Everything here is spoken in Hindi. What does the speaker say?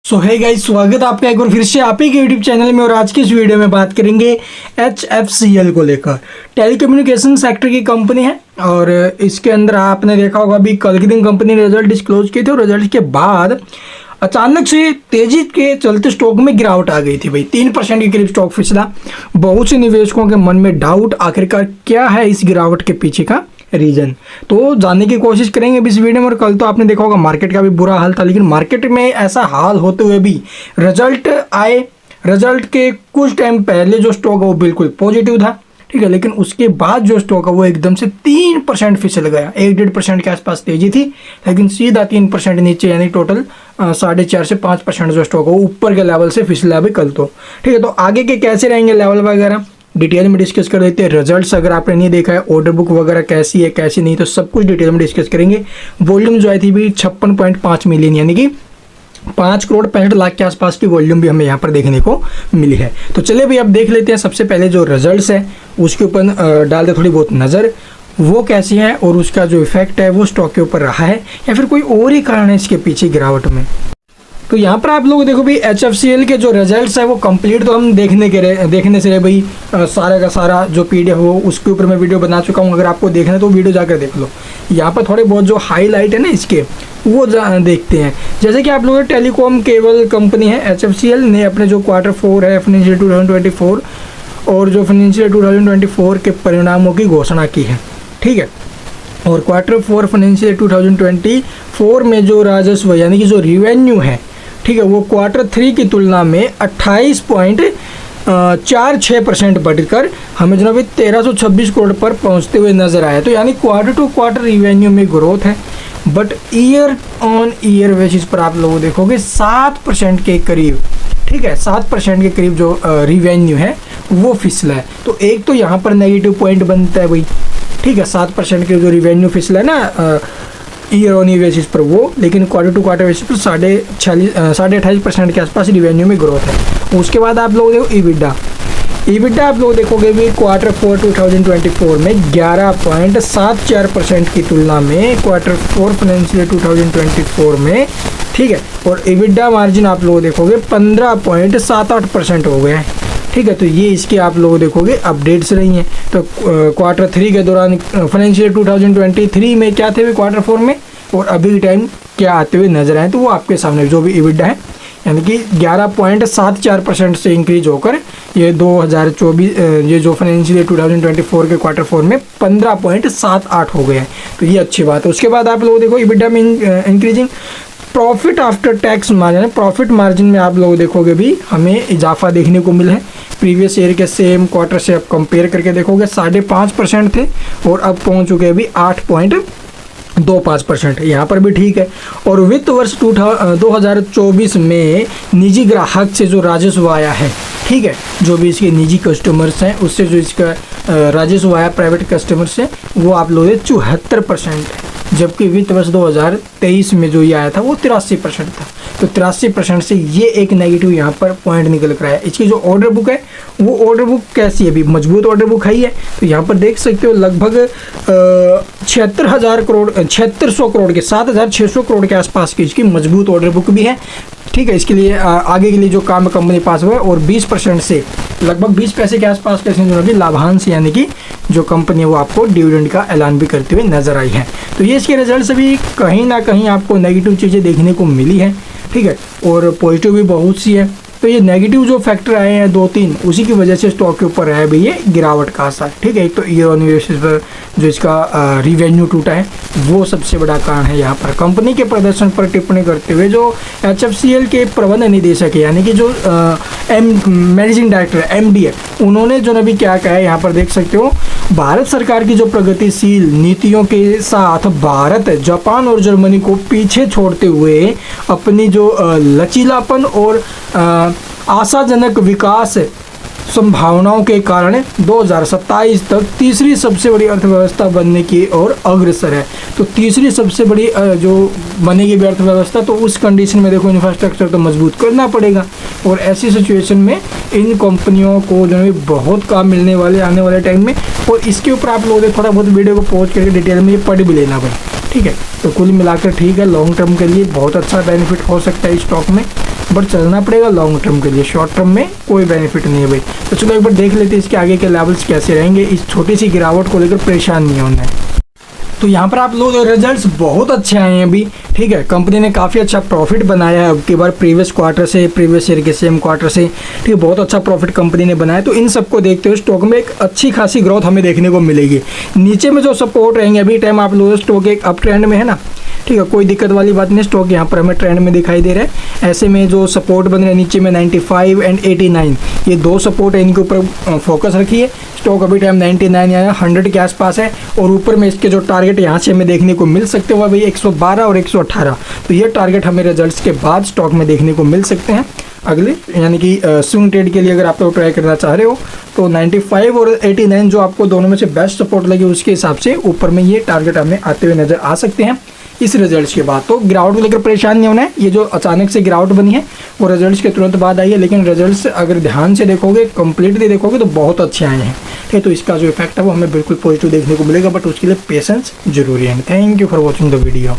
सो है गाइस, स्वागत है आपका एक बार फिर से आप ही के यूट्यूब चैनल में। और आज की इस वीडियो में बात करेंगे HFCL को लेकर। टेलीकम्युनिकेशन सेक्टर की कंपनी है और इसके अंदर आपने देखा होगा अभी कल के दिन कंपनी ने रिजल्ट डिस्क्लोज किए थे और रिजल्ट के बाद अचानक से तेजी के चलते स्टॉक में गिरावट आ गई थी भाई। 3% के करीब स्टॉक फिसला। बहुत से निवेशकों के मन में डाउट, आखिरकार क्या है इस गिरावट के पीछे का रीजन, तो जानने की कोशिश करेंगे इस वीडियो में। और कल तो आपने देखा होगा मार्केट का भी बुरा हाल था, लेकिन मार्केट में ऐसा हाल होते हुए भी रिजल्ट आए, रिजल्ट के कुछ टाइम पहले जो स्टॉक है वो बिल्कुल पॉजिटिव था, ठीक है, लेकिन उसके बाद जो स्टॉक है वो एकदम से 3% फिसल गया। 1-1.5% के आसपास तेजी थी, लेकिन सीधा 3% नीचे, यानी टोटल 4.5 से 5% जो स्टॉक है वो ऊपर के लेवल से फिसला अभी कल तो, ठीक है। तो आगे के कैसे रहेंगे लेवल वगैरह डिटेल में डिस्कस कर देते हैं। रिजल्ट्स अगर आपने नहीं देखा है, ऑर्डर बुक वगैरह कैसी है कैसी नहीं, तो सब कुछ डिटेल में डिस्कस करेंगे। वॉल्यूम जो आई थी भी 56.5 मिलियन, यानी कि 5 करोड़ 65 लाख के आसपास की वॉल्यूम भी हमें यहाँ पर देखने को मिली है। तो चलिए भाई अब देख लेते हैं सबसे पहले जो रिजल्ट्स है उसके ऊपर डालते थोड़ी बहुत नज़र, वो कैसी है और उसका जो इफेक्ट है वो स्टॉक के ऊपर रहा है या फिर कोई और ही कारण है इसके पीछे गिरावट में। तो यहाँ पर आप लोग देखो भाई HFCL के जो रिजल्ट्स है वो कंप्लीट तो हम देखने से भाई सारा का सारा जो PDF हो उसके ऊपर मैं वीडियो बना चुका हूँ। अगर आपको देखना है तो वीडियो जाकर देख लो। यहाँ पर थोड़े बहुत जो हाईलाइट है ना इसके वो देखते हैं। जैसे कि आप लोग टेलीकॉम केबल कंपनी है HFCL ने अपने जो Q4 है फाइनेंशियल 2024 और जो फाइनेंशियल 2024 के परिणामों की घोषणा की है, ठीक है। और Q4 फाइनेंशियल 2024 में जो राजस्व यानी कि जो रिवेन्यू है, ठीक है, वो Q3 की तुलना में 28.46% बढ़कर हमें जनाब 1326 करोड़ पर पहुंचते हुए नजर आया। तो यानी क्वार्टर टू क्वार्टर रिवेन्यू में ग्रोथ है, but year on year basis पर आप लोग देखोगे 7% के करीब, ठीक है, 7% के करीब जो रिवेन्यू है वो फिसला है। तो एक तो यहाँ पर नेगेटिव पॉइंट बनता है भाई, ठीक है, 7% के जो रिवेन्यू फिसला है ना ईयर ऑन ईयर बेसिस पर वो, लेकिन क्वार्टर टू क्वार्टर बेसिस पर 28.5% के आसपास रिवेन्यू में ग्रोथ है। उसके बाद आप लोग देखो EBITDA आप लोग देखोगे भी Q4 2024 में 11.74% की तुलना में Q4 फाइनेंशियल 2024 में, ठीक है। और EBITDA मार्जिन आप लोग देखोगे 15.78% हो गया है, ठीक है। तो ये इसके आप लोग देखोगे अपडेट्स रही हैं। तो Q3 के दौरान फाइनेंशियल 2023 में क्या थे Q4 में और अभी के टाइम क्या आते हुए नजर आए, तो वो आपके सामने जो भी EBITDA है, यानी कि 11.74% से इंक्रीज होकर ये 2024 ये जो फाइनेंशियल 2024 के Q4 में 15.78 हो गया है। तो ये अच्छी बात है। उसके बाद आप लोग देखो EBITDA में increasing profit after tax margin है। प्रॉफिट मार्जिन में आप लोग देखोगे भी हमें इजाफा देखने को मिला है। प्रीवियस ईयर के सेम क्वार्टर से आप कंपेयर करके देखोगे 5.5% थे और अब पहुंच चुके हैं अभी 8.25%। यहाँ पर भी ठीक है। और वित्त वर्ष 2024 में निजी ग्राहक से जो राजस्व आया है, ठीक है, जो भी इसके निजी कस्टमर्स हैं उससे जो इसका राजस्व आया प्राइवेट कस्टमर से, वो आप लोग 74% है, जबकि वित्त वर्ष 2023 में जो ये आया था वो 83% था। तो 83% से ये एक नेगेटिव यहाँ पर पॉइंट निकल कर आया। इसकी जो ऑर्डर बुक है वो ऑर्डर बुक कैसी है, अभी मजबूत ऑर्डर बुक है ही है। तो यहाँ पर देख सकते हो लगभग 7600 करोड़ के 7600 करोड़ के आसपास की इसकी मजबूत ऑर्डर बुक भी है, ठीक है। इसके लिए आगे के लिए जो काम कंपनी पास हुआ है और 20% से लगभग 20 पैसे के आसपास के लाभांश यानी कि जो कंपनी है वो आपको डिविडेंड का ऐलान भी करते हुए नजर आई है। तो ये इसके रिजल्ट भी कहीं ना कहीं आपको नेगेटिव चीज़ें देखने को मिली है, ठीक है, और पॉजिटिव भी बहुत सी है। तो ये नेगेटिव जो फैक्टर आए हैं 2-3, उसी की वजह से स्टॉक के ऊपर है भी ये गिरावट का असर, ठीक है। एक तो ईयर ऑन ईयर बेसिस पर जो इसका रिवेन्यू टूटा है वो सबसे बड़ा कारण है। यहाँ पर कंपनी के प्रदर्शन पर टिप्पणी करते हुए जो HFCL के प्रबंध निदेशक है, यानी कि जो मैनेजिंग डायरेक्टर MD है, उन्होंने जो अभी क्या कहा है यहाँ पर देख सकते हो, भारत सरकार की जो प्रगतिशील नीतियों के साथ भारत, जापान और जर्मनी को पीछे छोड़ते हुए अपनी जो लचीलापन और आशाजनक विकास संभावनाओं के कारण 2027 तक तीसरी सबसे बड़ी अर्थव्यवस्था बनने की ओर अग्रसर है। तो तीसरी सबसे बड़ी जो बनेगी अर्थव्यवस्था, तो उस कंडीशन में देखो इंफ्रास्ट्रक्चर तो मजबूत करना पड़ेगा। और ऐसी सिचुएशन में इन कंपनियों को जो है बहुत काम मिलने वाले आने वाले टाइम में। और इसके ऊपर आप लोग थोड़ा बहुत वीडियो को पॉज करके डिटेल में ये पढ़ भी लेना भाई, ठीक है। तो कुल मिलाकर ठीक है, लॉन्ग टर्म के लिए बहुत अच्छा बेनिफिट हो सकता है इस स्टॉक में। बट चलना पड़ेगा लॉन्ग टर्म के लिए, शॉर्ट टर्म में कोई बेनिफिट नहीं है भाई। तो चलो एक बार देख लेते हैं इसके आगे के लेवल्स कैसे रहेंगे, इस छोटी सी गिरावट को लेकर परेशान नहीं होना है। तो यहाँ पर आप लोग रिजल्ट्स बहुत अच्छे आए हैं अभी, ठीक है। कंपनी ने काफ़ी अच्छा प्रॉफिट बनाया है अब की बार प्रीवियस क्वार्टर से, प्रीवियस ईयर के सेम क्वार्टर से, ठीक है। बहुत अच्छा प्रॉफिट कंपनी ने बनाया। तो इन सबको देखते हुए स्टॉक में एक अच्छी खासी ग्रोथ हमें देखने को मिलेगी। नीचे में जो सपोर्ट रहेंगे अभी टाइम आप लोग स्टॉक एक अप ट्रेंड में है ना, ठीक है, कोई दिक्कत वाली बात नहीं। स्टॉक यहाँ पर हमें ट्रेंड में दिखाई दे रहा है। ऐसे में जो सपोर्ट बन रहे हैं नीचे में 95 एंड 89, ये दो सपोर्ट है, इनके ऊपर फोकस रखिए। स्टॉक अभी टाइम 99 या 100 के आसपास है, और ऊपर में इसके जो टारगेट यहाँ से हमें देखने को मिल सकते हो भाई 112 और 118। तो ये टारगेट हमें रिजल्ट्स के बाद स्टॉक में देखने को मिल सकते हैं अगले, यानी कि स्विंग ट्रेड के लिए अगर आप लोग ट्राई करना चाह रहे हो तो 95 और 89 जो आपको दोनों में से बेस्ट सपोर्ट लगे उसके हिसाब से ऊपर में ये टारगेट हमें आते हुए नजर आ सकते हैं इस रिजल्ट्स के बाद। तो गिरावट को लेकर परेशान नहीं होना है। ये जो अचानक से गिरावट बनी है वो रिजल्ट्स के तुरंत बाद आई है, लेकिन रिजल्ट्स अगर ध्यान से देखोगे, कंप्लीटली देखोगे तो बहुत अच्छे आए हैं, ठीक है। तो इसका जो इफेक्ट है वो हमें बिल्कुल पॉजिटिव देखने को मिलेगा, बट उसके लिए पेशेंस जरूरी है। Thank you for watching the video.